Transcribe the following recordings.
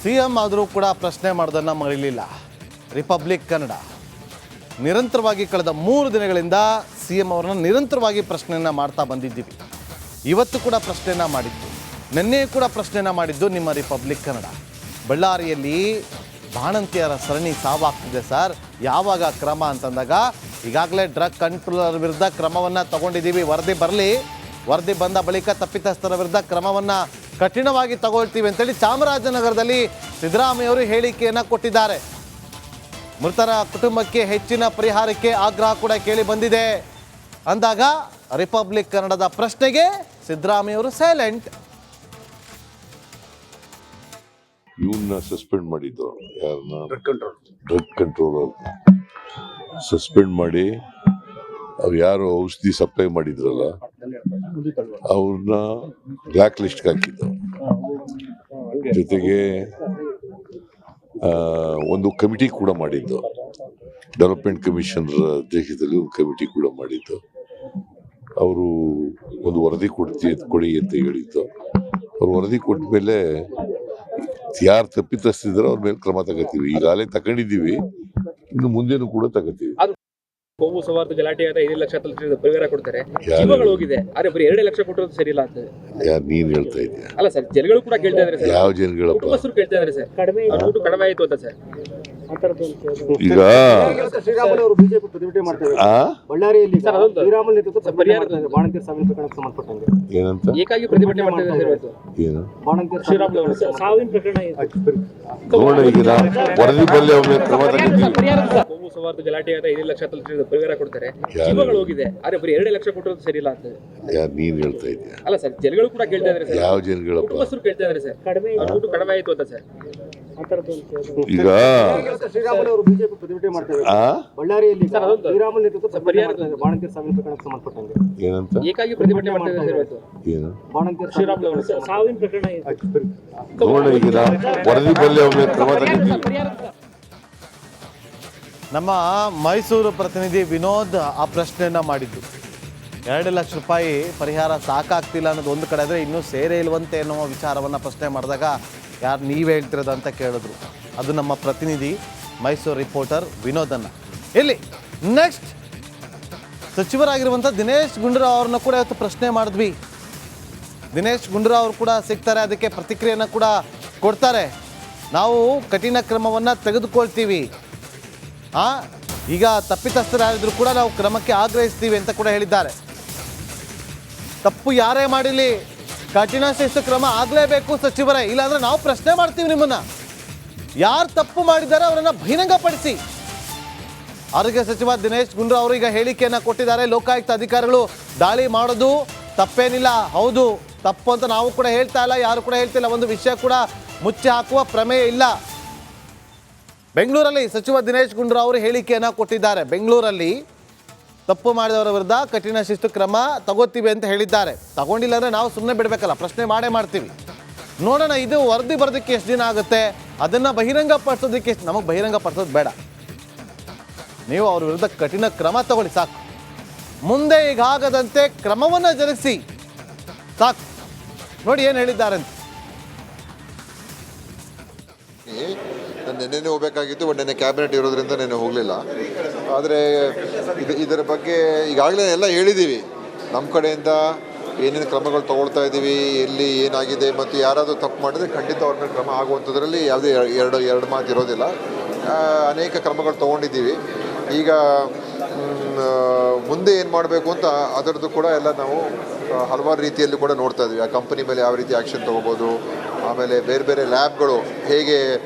CM ಆದರೂ ಕೂಡ ಪ್ರಶ್ನೆ ಮಾಡೋದನ್ನು ಮರೀಲಿಲ್ಲ. ರಿಪಬ್ಲಿಕ್ ಕನ್ನಡ ನಿರಂತರವಾಗಿ ಕಳೆದ 3 ದಿನಗಳಿಂದ ಸಿಎಂ ಅವರನ್ನು ನಿರಂತರವಾಗಿ ಪ್ರಶ್ನೆಯನ್ನು ಮಾಡ್ತಾ ಬಂದಿದ್ದೀವಿ. ಇವತ್ತು ಕೂಡ ಪ್ರಶ್ನೆಯನ್ನು ಮಾಡಿದ್ದು, ನಿನ್ನೆ ಕೂಡ ಪ್ರಶ್ನೆಯನ್ನು ಮಾಡಿದ್ದು ನಿಮ್ಮ ರಿಪಬ್ಲಿಕ್ ಕನ್ನಡ. ಬಳ್ಳಾರಿಯಲ್ಲಿ ಬಾಣಂತಿಯರ ಸರಣಿ ಸಾವಾಗ್ತಿದೆ ಸರ್, ಯಾವಾಗ ಕ್ರಮ ಅಂತಂದಾಗ ಈಗಾಗಲೇ ಡ್ರಗ್ ಕಂಟ್ರೋಲರ್ ವಿರುದ್ಧ ಕ್ರಮವನ್ನು ತಗೊಂಡಿದ್ದೀವಿ, ವರದಿ ಬರಲಿ, ವರದಿ ಬಂದ ಬಳಿಕ ತಪ್ಪಿತಸ್ಥರ ವಿರುದ್ಧ ಕ್ರಮವನ್ನು ಕಠಿಣವಾಗಿ ತಗೊಳ್ತೀವಿ ಅಂತೇಳಿ ಚಾಮರಾಜನಗರದಲ್ಲಿ ಸಿದ್ದರಾಮಯ್ಯವರು ಹೇಳಿಕೆಯನ್ನು ಕೊಟ್ಟಿದ್ದಾರೆ. ಮೃತರ ಕುಟುಂಬಕ್ಕೆ ಹೆಚ್ಚಿನ ಪರಿಹಾರಕ್ಕೆ ಆಗ್ರಹ ಕೂಡ ಕೇಳಿ ಬಂದಿದೆ ಅಂದಾಗ ರಿಪಬ್ಲಿಕ್ ಕನ್ನಡದ ಪ್ರಶ್ನೆಗೆ ಸಿದ್ದರಾಮಯ್ಯವರು ಸೈಲೆಂಟ್. ಇವನ್ನ ಸಸ್ಪೆಂಡ್ ಮಾಡಿದ್ದು ಯಾರನ್ನ, ಡ್ರಗ್ ಕಂಟ್ರೋಲರ್ ಸಸ್ಪೆಂಡ್ ಮಾಡಿ ಅವ್ರು ಯಾರು ಔಷಧಿ ಸಪ್ಲೈ ಮಾಡಿದ್ರಲ್ಲ ಅವ್ರನ್ನ ಬ್ಲ್ಯಾಕ್ ಲಿಸ್ಟ್ಗೆ ಹಾಕಿದ್ದು. ಜೊತೆಗೆ ಒಂದು ಕಮಿಟಿ ಕೂಡ ಮಾಡಿದ್ದು, ಡೆವಲಪ್ಮೆಂಟ್ ಕಮಿಷನರ್ ಅಧ್ಯಕ್ಷತೆಯಲ್ಲಿ ಒಂದು ಕಮಿಟಿ ಕೂಡ ಮಾಡಿದ್ದು. ಅವರು ಒಂದು ವರದಿ ಕೊಡಿ ಅಂತ ಹೇಳಿದ್ದು. ಅವ್ರು ವರದಿ ಕೊಟ್ಟ ಮೇಲೆ ಯಾರು ತಪ್ಪಿತಸ್ಥಿದ್ರು ಅವ್ರ ಮೇಲೆ ಕ್ರಮ ತಗೋತೀವಿ. ಈಗಾಗಲೇ ತಗೊಂಡಿದ್ದೀವಿ, ಇನ್ನು ಮುಂದೇನು ಕೂಡ ತಗೋತೀವಿ. ಕೋಮು ಸೌಹಾರ್ದ ಗಲಾಟೆ ಆದ 5 ಲಕ್ಷ ಪರಿಹಾರ ಕೊಡ್ತಾರೆ, ಜೀವಗಳು ಹೋಗಿದೆ, ಆದ್ರೆ ಬರೀ 2 ಲಕ್ಷ ಕೊಟ್ಟರು ಸರಿ ಇಲ್ಲ ಅಂತ ಯಾರು ನೀನ್ ಹೇಳ್ತಾ ಇದ್ದೀಯ? ಅಲ್ಲ ಸರ್, ಜನಗಳು ಕೂಡ ಕೇಳ್ತಾ ಇದಾರೆ ಸರ್. ಯಾವ ಜನಗಳಪ್ಪ? ಕುಟುಂಬಸ್ಥರು ಕೇಳ್ತಾ ಇದಾರೆ ಸರ್, ದುಡ್ಡು ಕಡಿಮೆ ಆಯ್ತು ಅಂತ ಸರ್. ಈಗ ಶ್ರೀರಾಮುಲು ಬಿಜೆಪಿ ಪ್ರತಿಭಟನೆ ಮಾಡ್ತಾರೆ ಬಳ್ಳಾರಿಯಲ್ಲಿ. ಶ್ರೀರಾಮುಲು ನೇತೃತ್ವ ಬಾಣಂತಿಯರ ಸಾವಿನ ಪ್ರಕರಣಕ್ಕೆ ಸಂಬಂಧಪಟ್ಟಂಗೆ ಏನಂತ ಏಕಾಗಿ ಪ್ರತಿಭಟನೆ ಮಾಡ್ತಾ ಇದ್ದಾರೆ ಸರ್. ಏನು ಬಾಣಂತಿಯರ ಶ್ರೀರಾಮುಲು ಅವರು ಸಾವಿನ ಪ್ರಕರಣ ನೋಡ, ಈಗ ವರದಿ ಬಲ್ಲಿ ಅವ್ರ ಮೇಲೆ ಕ್ರಮ ತಗೋತೀವಿ. ಕೋಮು ಸೌಹಾರ್ದ ಗಲಾಟೆ ಆದ 5 ಲಕ್ಷ ಪರಿಹಾರ ಕೊಡ್ತಾರೆ, ಜೀವಗಳು ಹೋಗಿದೆ, ಆದ್ರೆ ಬರೀ 2 ಲಕ್ಷ ಕೊಟ್ಟರು ಸರಿ ಇಲ್ಲ ಅಂತ ಯಾರು ನೀನ್ ಹೇಳ್ತಾ ಇದ್ದೀಯ? ಅಲ್ಲ ಸರ್, ಜನಗಳು ಕೂಡ ಕೇಳ್ತಾ ಇದಾರೆ ಸರ್. ಯಾವ ಜನಗಳಪ್ಪ? ಕುಟುಂಬಸ್ಥರು ಕೇಳ್ತಾ ಇದಾರೆ ಸರ್, ದುಡ್ಡು ಕಡಿಮೆ ಆಯ್ತು ಅಂತ ಸರ್. ಈಗ ಶ್ರೀರಾಮುಲು ಅವರು ಬಿಜೆಪಿ ಪ್ರತಿಭಟನೆ ಮಾಡ್ತಾರೆ ಬಳ್ಳಾರಿಯಲ್ಲಿ. ಶ್ರೀರಾಮುಲು ನೇತೃತ್ವ ಬಾಣಂತಿಯರ ಸಾವಿನ ಪ್ರಕರಣಕ್ಕೆ ಸಂಬಂಧಪಟ್ಟಂಗೆ ಏನಂತ ಏಕಾಗಿ ಪ್ರತಿಭಟನೆ ಮಾಡ್ತಾ ಇದ್ದಾರೆ ಸರ್. ಏನು ಬಾಣಂತಿಯರ ಶ್ರೀರಾಮುಲು ಅವರು ಸಾವಿನ ಪ್ರಕರಣ ನೋಡ, ಈಗ ವರದಿ ಬಲ್ಲಿ ಅವ್ರ ಮೇಲೆ ಕ್ರಮ ತಗೋತೀವಿ. ನಮ್ಮ ಮೈಸೂರು ಪ್ರತಿನಿಧಿ ವಿನೋದ್ ಆ ಪ್ರಶ್ನೆಯನ್ನು ಮಾಡಿದ್ದು. 2 ಲಕ್ಷ ರೂಪಾಯಿ ಪರಿಹಾರ ಸಾಕಾಗ್ತಿಲ್ಲ ಅನ್ನೋದು ಒಂದು ಕಡೆ ಆದರೆ, ಇನ್ನೂ ಸೇರೇ ಇಲ್ವಂತೆ ಅನ್ನೋ ವಿಚಾರವನ್ನು ಪ್ರಶ್ನೆ ಮಾಡಿದಾಗ ಯಾರು ನೀವೇ ಹೇಳ್ತಿರೋದು ಅಂತ ಕೇಳಿದ್ರು. ಅದು ನಮ್ಮ ಪ್ರತಿನಿಧಿ ಮೈಸೂರು ರಿಪೋರ್ಟರ್ ವಿನೋದನ್ನು. ಇಲ್ಲಿ ನೆಕ್ಸ್ಟ್ ಸಚಿವರಾಗಿರುವಂಥ ದಿನೇಶ್ ಗುಂಡೂರಾವ್ ಅವ್ರನ್ನ ಕೂಡ ಇವತ್ತು ಪ್ರಶ್ನೆ ಮಾಡಿದ್ವಿ. ದಿನೇಶ್ ಗುಂಡೂರಾವ್ ಅವರು ಕೂಡ ಸಿಗ್ತಾರೆ, ಅದಕ್ಕೆ ಪ್ರತಿಕ್ರಿಯೆಯನ್ನು ಕೂಡ ಕೊಡ್ತಾರೆ. ನಾವು ಕಠಿಣ ಕ್ರಮವನ್ನು ತೆಗೆದುಕೊಳ್ತೀವಿ, ಈಗ ತಪ್ಪಿತಸ್ಥರಾಗಿದ್ರು ಕೂಡ ನಾವು ಕ್ರಮಕ್ಕೆ ಆಗ್ರಹಿಸ್ತೀವಿ ಅಂತ ಕೂಡ ಹೇಳಿದ್ದಾರೆ. ತಪ್ಪು ಯಾರೇ ಮಾಡಿರಲಿ ಕಠಿಣ ಶಿಸ್ತು ಕ್ರಮ ಆಗಲೇಬೇಕು ಸಚಿವರೇ, ಇಲ್ಲಾಂದ್ರೆ ನಾವು ಪ್ರಶ್ನೆ ಮಾಡ್ತೀವಿ ನಿಮ್ಮನ್ನ. ಯಾರು ತಪ್ಪು ಮಾಡಿದ್ದಾರೆ ಅವರನ್ನು ಬಹಿರಂಗಪಡಿಸಿ. ಆರೋಗ್ಯ ಸಚಿವ ದಿನೇಶ್ ಗುಂಡೂರಾವ್ ಅವರು ಈಗ ಹೇಳಿಕೆಯನ್ನು ಕೊಟ್ಟಿದ್ದಾರೆ. ಲೋಕಾಯುಕ್ತ ಅಧಿಕಾರಿಗಳು ದಾಳಿ ಮಾಡೋದು ತಪ್ಪೇನಿಲ್ಲ, ಹೌದು ತಪ್ಪು ಅಂತ ನಾವು ಕೂಡ ಹೇಳ್ತಾ ಇಲ್ಲ, ಯಾರು ಕೂಡ ಹೇಳ್ತಿಲ್ಲ. ಒಂದು ವಿಷಯ ಕೂಡ ಮುಚ್ಚಿ ಹಾಕುವ ಪ್ರಮೇಯ ಇಲ್ಲ. ಬೆಂಗಳೂರಲ್ಲಿ ಸಚಿವ ದಿನೇಶ್ ಗುಂಡೂರಾವ್ ಅವರು ಹೇಳಿಕೆಯನ್ನು ಕೊಟ್ಟಿದ್ದಾರೆ. ಬೆಂಗಳೂರಲ್ಲಿ ತಪ್ಪು ಮಾಡಿದವರ ವಿರುದ್ಧ ಕಠಿಣ ಶಿಸ್ತು ಕ್ರಮ ತಗೋತೀವಿ ಅಂತ ಹೇಳಿದ್ದಾರೆ. ತಗೊಂಡಿಲ್ಲ ಅಂದರೆ ನಾವು ಸುಮ್ಮನೆ ಬಿಡಬೇಕಲ್ಲ, ಪ್ರಶ್ನೆ ಮಾಡೇ ಮಾಡ್ತೀವಿ. ನೋಡೋಣ, ಇದು ವರದಿ ಬರೋದಕ್ಕೆ ಎಷ್ಟು ದಿನ ಆಗುತ್ತೆ, ಅದನ್ನು ಬಹಿರಂಗ ಪಡಿಸೋದಕ್ಕೆ ನಮಗೆ ಬಹಿರಂಗ ಪಡಿಸೋದು ಬೇಡ. ನೀವು ಅವ್ರ ವಿರುದ್ಧ ಕಠಿಣ ಕ್ರಮ ತಗೊಳ್ಳಿ ಸಾಕು. ಮುಂದೆ ಈಗಾಗದಂತೆ ಕ್ರಮವನ್ನು ಜರುಗಿಸಿ ಸಾಕು. ನೋಡಿ ಏನು ಹೇಳಿದ್ದಾರೆ ಅಂತ. ನೆನ್ನೆ ಹೋಗಬೇಕಾಗಿತ್ತು, ಬಟ್ ನೆನ್ನೆ ಕ್ಯಾಬಿನೆಟ್ ಇರೋದ್ರಿಂದ ನೆನ್ನೆ ಹೋಗಲಿಲ್ಲ. ಆದರೆ ಇದರ ಬಗ್ಗೆ ಈಗಾಗಲೇ ಎಲ್ಲ ಹೇಳಿದ್ದೀವಿ. ನಮ್ಮ ಕಡೆಯಿಂದ ಏನೇನು ಕ್ರಮಗಳು ತಗೊಳ್ತಾ ಇದ್ದೀವಿ, ಎಲ್ಲಿ ಏನಾಗಿದೆ, ಮತ್ತು ಯಾರಾದರೂ ತಪ್ಪು ಮಾಡಿದ್ರೆ ಖಂಡಿತ ಅವ್ರ ಮೇಲೆ ಕ್ರಮ ಆಗುವಂಥದ್ರಲ್ಲಿ ಯಾವುದೇ ಎರಡು ಮಾತು ಇರೋದಿಲ್ಲ. ಅನೇಕ ಕ್ರಮಗಳು ತೊಗೊಂಡಿದ್ದೀವಿ. ಈಗ ಮುಂದೆ ಏನು ಮಾಡಬೇಕು ಅಂತ ಅದರದ್ದು ಕೂಡ ಎಲ್ಲ ನಾವು ಹಲವಾರು ರೀತಿಯಲ್ಲಿ ಕೂಡ ನೋಡ್ತಾ ಇದ್ವಿ. ಆ ಕಂಪನಿ ಮೇಲೆ ಯಾವ ರೀತಿ ಆ್ಯಕ್ಷನ್ ತೊಗೋಬೋದು, ಆಮೇಲೆ ಬೇರೆ ಬೇರೆ ಲ್ಯಾಬ್ಗಳು ಹೇಗೆ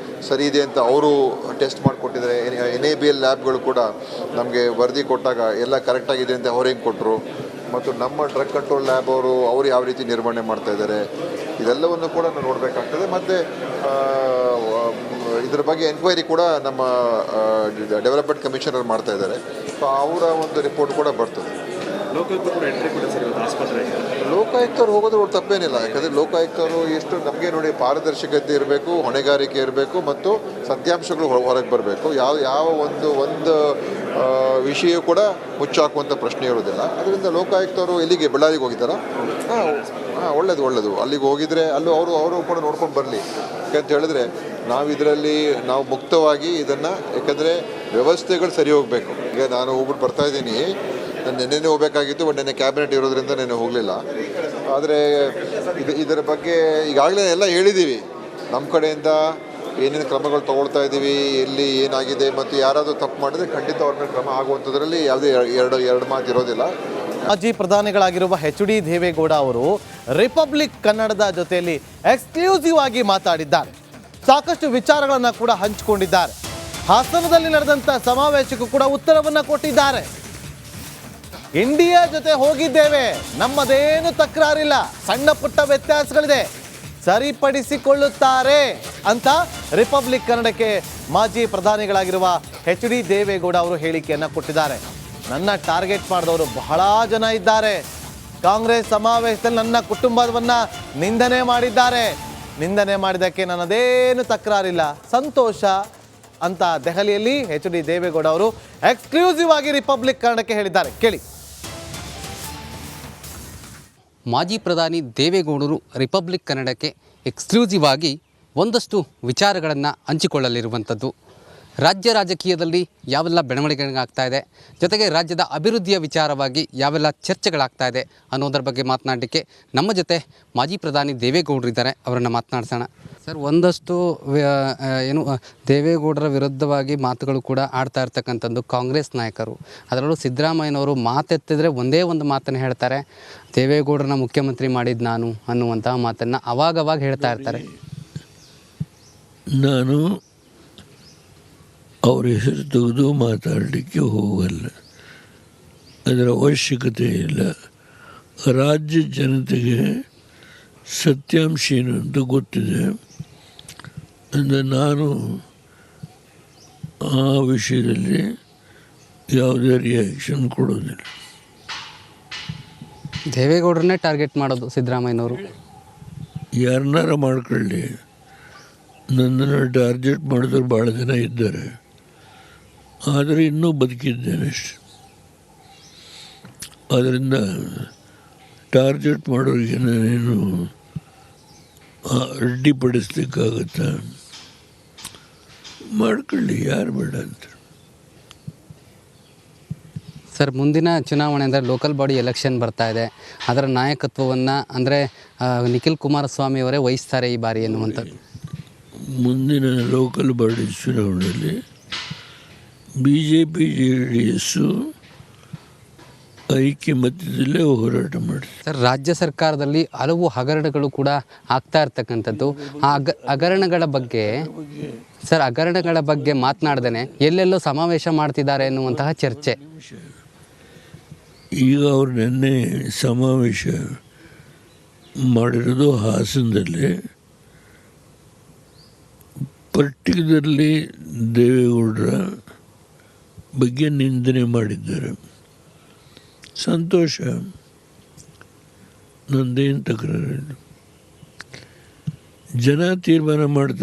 ಸರಿ ಇದೆ ಅಂತ ಅವರು ಟೆಸ್ಟ್ ಮಾಡಿಕೊಟ್ಟಿದ್ದಾರೆ. NABL ಲ್ಯಾಬ್ಗಳು ಕೂಡ ನಮಗೆ ವರದಿ ಕೊಟ್ಟಾಗ ಎಲ್ಲ ಕರೆಕ್ಟಾಗಿದೆ ಅಂತ ಅವ್ರು ಹೆಂಗೆ ಕೊಟ್ಟರು, ಮತ್ತು ನಮ್ಮ ಡ್ರಗ್ ಕಂಟ್ರೋಲ್ ಲ್ಯಾಬ್ ಅವರು ಯಾವ ರೀತಿ ನಿರ್ವಹಣೆ ಮಾಡ್ತಾಯಿದ್ದಾರೆ, ಇದೆಲ್ಲವನ್ನು ಕೂಡ ನಾವು ನೋಡಬೇಕಾಗ್ತದೆ. ಮತ್ತು ಇದರ ಬಗ್ಗೆ ಎನ್ಕ್ವೈರಿ ಕೂಡ ನಮ್ಮ ಡೆವಲಪ್ಮೆಂಟ್ ಕಮಿಷನರ್ ಮಾಡ್ತಾ ಇದ್ದಾರೆ. ಸೊ ಅವರ ಒಂದು ರಿಪೋರ್ಟ್ ಕೂಡ ಬರ್ತದೆ. ಲೋಕಾಯುಕ್ತರು ಹೋಗೋದು ತಪ್ಪೇನಿಲ್ಲ, ಯಾಕಂದರೆ ಲೋಕಾಯುಕ್ತರು ಎಷ್ಟು ನಮಗೆ ನೋಡಿ ಪಾರದರ್ಶಕತೆ ಇರಬೇಕು, ಹೊಣೆಗಾರಿಕೆ ಇರಬೇಕು, ಮತ್ತು ಸತ್ಯಾಂಶಗಳು ಹೊರಗೆ ಬರಬೇಕು. ಯಾವ ಒಂದು ವಿಷಯ ಕೂಡ ಮುಚ್ಚಾಕುವಂಥ ಪ್ರಶ್ನೆ ಇರೋದಿಲ್ಲ. ಅದರಿಂದ ಲೋಕಾಯುಕ್ತರು ಎಲ್ಲಿಗೆ ಬಳ್ಳಾರಿಗೆ ಹೋಗಿದ್ದಾರಾ? ಒಳ್ಳೆಯದು. ಅಲ್ಲಿಗೆ ಹೋಗಿದ್ರೆ ಅವರು ಕೂಡ ನೋಡ್ಕೊಂಡು ಬರಲಿ. ಯಾಕಂತ ಹೇಳಿದ್ರೆ ನಾವು ಇದರಲ್ಲಿ ನಾವು ಮುಕ್ತವಾಗಿ ಇದನ್ನು, ಯಾಕಂದರೆ ವ್ಯವಸ್ಥೆಗಳು ಸರಿ ಹೋಗಬೇಕು. ಈಗ ನಾನು ಹೋಗ್ಬಿಟ್ಟು ಬರ್ತಾ ಇದ್ದೀನಿ, ನಾನು ನೆನ್ನೆನೇ ಹೋಗಬೇಕಾಗಿತ್ತು, ಬಟ್ ನೆನ್ನೆ ಕ್ಯಾಬಿನೆಟ್ ಇರೋದ್ರಿಂದ ನೆನ್ನೆ ಹೋಗಲಿಲ್ಲ. ಆದರೆ ಇದರ ಬಗ್ಗೆ ಈಗಾಗಲೇ ಎಲ್ಲ ಹೇಳಿದ್ದೀವಿ. ನಮ್ಮ ಕಡೆಯಿಂದ ಏನೇನು ಕ್ರಮಗಳು ತೊಗೊಳ್ತಾ ಇದ್ದೀವಿ, ಎಲ್ಲಿ ಏನಾಗಿದೆ, ಮತ್ತು ಯಾರಾದರೂ ತಪ್ಪು ಮಾಡಿದ್ರೆ ಖಂಡಿತ ಅವ್ರ ಮೇಲೆ ಕ್ರಮ ಆಗುವಂಥದ್ರಲ್ಲಿ ಯಾವುದೇ ಎರಡು ಮಾತು ಇರೋದಿಲ್ಲ. ಮಾಜಿ ಪ್ರಧಾನಿಗಳಾಗಿರುವ HD ದೇವೇಗೌಡ ಅವರು ರಿಪಬ್ಲಿಕ್ ಕನ್ನಡದ ಜೊತೆಯಲ್ಲಿ ಎಕ್ಸ್ಕ್ಲೂಸಿವ್ ಆಗಿ ಮಾತಾಡಿದ್ದಾರೆ. ಸಾಕಷ್ಟು ವಿಚಾರಗಳನ್ನು ಕೂಡ ಹಂಚಿಕೊಂಡಿದ್ದಾರೆ. ಹಾಸನದಲ್ಲಿ ನಡೆದಂಥ ಸಮಾವೇಶಕ್ಕೂ ಕೂಡ ಉತ್ತರವನ್ನು ಕೊಟ್ಟಿದ್ದಾರೆ. ಇಂಡಿಯಾ ಜೊತೆ ಹೋಗಿದ್ದೇವೆ, ನಮ್ಮದೇನು ತಕರಾರಿಲ್ಲ, ಸಣ್ಣ ಪುಟ್ಟ ವ್ಯತ್ಯಾಸಗಳಿದೆ, ಸರಿಪಡಿಸಿಕೊಳ್ಳುತ್ತಾರೆ ಅಂತ ರಿಪಬ್ಲಿಕ್ ಕನ್ನಡಕ್ಕೆ ಮಾಜಿ ಪ್ರಧಾನಿಗಳಾಗಿರುವ HD ದೇವೇಗೌಡ ಅವರು ಹೇಳಿಕೆಯನ್ನು ಕೊಟ್ಟಿದ್ದಾರೆ. ನನ್ನ ಟಾರ್ಗೆಟ್ ಮಾಡಿದವರು ಬಹಳ ಜನ ಇದ್ದಾರೆ. ಕಾಂಗ್ರೆಸ್ ಸಮಾವೇಶದಲ್ಲಿ ನನ್ನ ಕುಟುಂಬವನ್ನು ನಿಂದನೆ ಮಾಡಿದ್ದಾರೆ. ನಿಂದನೆ ಮಾಡಿದ್ದಕ್ಕೆ ನನ್ನದೇನು ತಕರಾರಿಲ್ಲ, ಸಂತೋಷ ಅಂತ ದೆಹಲಿಯಲ್ಲಿ HD ದೇವೇಗೌಡ ಅವರು ಎಕ್ಸ್ಕ್ಲೂಸಿವ್ ಆಗಿ ರಿಪಬ್ಲಿಕ್ ಕನ್ನಡಕ್ಕೆ ಹೇಳಿದ್ದಾರೆ. ಕೇಳಿ. ಮಾಜಿ ಪ್ರಧಾನಿ ದೇವೇಗೌಡರು ರಿಪಬ್ಲಿಕ್ ಕನ್ನಡಕ್ಕೆ ಎಕ್ಸ್ಕ್ಲೂಸಿವ್ ಆಗಿ ಒಂದಷ್ಟು ವಿಚಾರಗಳನ್ನು ಹಂಚಿಕೊಳ್ಳಲಿರುವಂಥದ್ದು. ರಾಜ್ಯ ರಾಜಕೀಯದಲ್ಲಿ ಯಾವೆಲ್ಲ ಬೆಳವಣಿಗೆಗಳಾಗ್ತಾ ಇದೆ, ಜೊತೆಗೆ ರಾಜ್ಯದ ಅಭಿವೃದ್ಧಿಯ ವಿಚಾರವಾಗಿ ಯಾವೆಲ್ಲ ಚರ್ಚೆಗಳಾಗ್ತಾ ಇದೆ ಅನ್ನೋದರ ಬಗ್ಗೆ ಮಾತನಾಡಲಿಕ್ಕೆ ನಮ್ಮ ಜೊತೆ ಮಾಜಿ ಪ್ರಧಾನಿ ದೇವೇಗೌಡರು ಇದ್ದಾರೆ. ಅವರನ್ನು ಮಾತನಾಡ್ಸೋಣ. ಸರ್, ಒಂದಷ್ಟು ದೇವೇಗೌಡರ ವಿರುದ್ಧವಾಗಿ ಮಾತುಗಳು ಕೂಡ ಆಡ್ತಾ ಇರ್ತಕ್ಕಂಥದ್ದು ಕಾಂಗ್ರೆಸ್ ನಾಯಕರು. ಅದರಲ್ಲೂ ಸಿದ್ದರಾಮಯ್ಯನವರು ಮಾತೆತ್ತಿದ್ರೆ ಒಂದೇ ಒಂದು ಮಾತನ್ನು ಹೇಳ್ತಾರೆ, ದೇವೇಗೌಡರನ್ನ ಮುಖ್ಯಮಂತ್ರಿ ಮಾಡಿದ್ದು ನಾನು ಅನ್ನುವಂತಹ ಮಾತನ್ನು ಅವಾಗವಾಗ ಹೇಳ್ತಾ ಇರ್ತಾರೆ. ನಾನು ಅವ್ರ ಹೆಸರು ತೆಗೆದು ಮಾತಾಡಲಿಕ್ಕೆ ಹೋಗಲ್ಲ, ಅದರ ಅವಶ್ಯಕತೆ ಇಲ್ಲ. ರಾಜ್ಯ ಜನತೆಗೆ ಸತ್ಯಾಂಶ ಏನು ಅಂತ ಗೊತ್ತಿದೆ. ಅಂದರೆ ನಾನು ಆ ವಿಷಯದಲ್ಲಿ ಯಾವುದೇ ರಿಯಾಕ್ಷನ್ ಕೊಡೋದಿಲ್ಲ. ದೇವೇಗೌಡರನ್ನೇ ಟಾರ್ಗೆಟ್ ಮಾಡೋದು ಸಿದ್ದರಾಮಯ್ಯನವರು. ಯಾರನ್ನಾರ ಮಾಡ್ಕೊಳ್ಳಿ, ನನ್ನನ್ನು ಟಾರ್ಗೆಟ್ ಮಾಡಿದವ್ರು ಭಾಳ ಜನ ಇದ್ದಾರೆ, ಆದರೆ ಇನ್ನೂ ಬದುಕಿದ್ದೇನೆ ಅಷ್ಟೆ. ಆದ್ದರಿಂದ ಟಾರ್ಗೆಟ್ ಮಾಡೋರಿಗೆ ನಾನೇನು ಅಡ್ಡಿಪಡಿಸ್ಲಿಕ್ಕಾಗತ್ತಾ? ಮಾಡ್ಕೊಳ್ಳಿ, ಯಾರು ಬೇಡ ಅಂತ. ಸರ್, ಮುಂದಿನ ಚುನಾವಣೆ ಅಂದರೆ ಲೋಕಲ್ ಬಾಡಿ ಎಲೆಕ್ಷನ್ ಬರ್ತಾ ಇದೆ. ಅದರ ನಾಯಕತ್ವವನ್ನು ಅಂದರೆ ನಿಖಿಲ್ ಕುಮಾರಸ್ವಾಮಿ ಅವರೇ ವಹಿಸ್ತಾರೆ ಈ ಬಾರಿ ಎನ್ನುವಂಥದ್ದು. ಮುಂದಿನ ಲೋಕಲ್ ಬಾಡಿ ಚುನಾವಣೆಯಲ್ಲಿ BJP JDS ಐಕ್ಯಮತ್ಯದಲ್ಲೇ ಹೋರಾಟ ಮಾಡಿ. ಸರ್, ರಾಜ್ಯ ಸರ್ಕಾರದಲ್ಲಿ ಹಲವು ಹಗರಣಗಳು ಕೂಡ ಆಗ್ತಾ ಇರ್ತಕ್ಕಂಥದ್ದು. ಆ ಹಗರಣಗಳ ಬಗ್ಗೆ ಮಾತನಾಡ್ದೇನೆ ಎಲ್ಲೆಲ್ಲೋ ಸಮಾವೇಶ ಮಾಡ್ತಿದ್ದಾರೆ ಎನ್ನುವಂತಹ ಚರ್ಚೆ. ಈಗ ಅವ್ರು ನಿನ್ನೆ ಸಮಾವೇಶ ಮಾಡಿರೋದು ಹಾಸನದಲ್ಲಿ. ಪರ್ಟಿಕ್ಯುಲರ್ಲಿ ದೇವೇಗೌಡರ ಬಗ್ಗೆ ನಿಂದನೆ ಮಾಡಿದ್ದಾರೆ. ಸಂತೋಷ, ನಂದೇನು ತಕರಾರಿಲ್ಲ. ಜನ ತೀರ್ಮಾನ ಮಾಡ್ತಾರೆ.